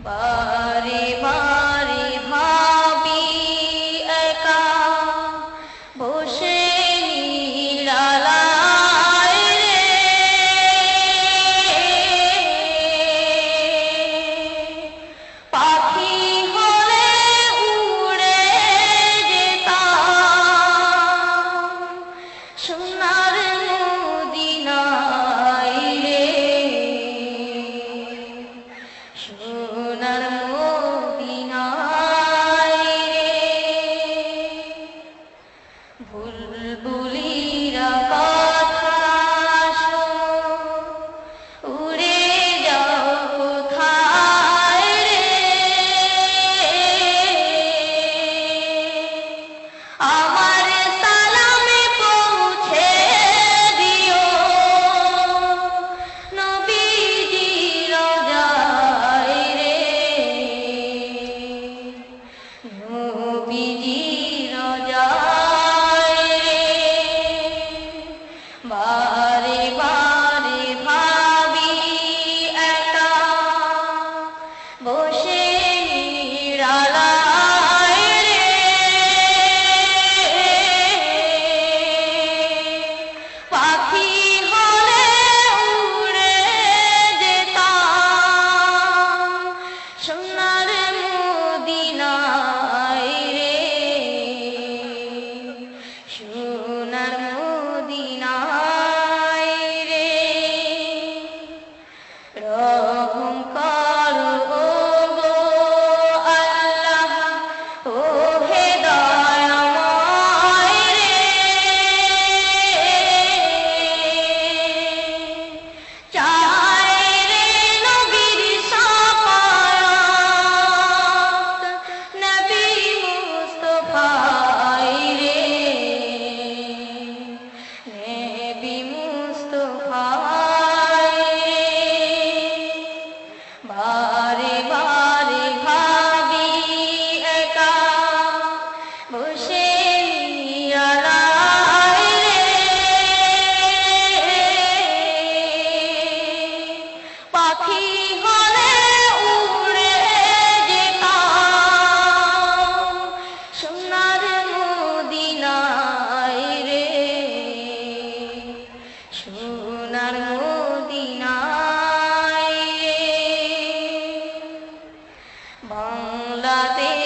বারে বারে ভাবি একা বসে নিরালায় রে, পাখি হলে উড়ে যেতাম সোনার মদিনায় রে, সোনার মদিনায় রে। বুলবুলিরা কথা শোনো, উড়ে যাও কোথায় রে, আমার সালামে পৌঁছে দিও নবীজি রোজায় রে, নবীজি রোজায় রে। বারে বারে ভাবি একা বসে নিরালায় রে, পাখি হলে উড়ে যেতাম সোনার মদিনায় রে, সোনার মদিনায় রে। রহম করো গো আল্লাহ, ও হে দয়াময় রে, চাই রে নবীর শাফায়াত, নবী মুস্তাফায় রে, নবী মুস্তাফায় রে। বারে বারে ভাবি একা বসে নিরালায় রে, পাখি হলে উড়ে যেতাম সোনার মদিনায় রে, সোনার মদিনায় রে। বাংলাদেশ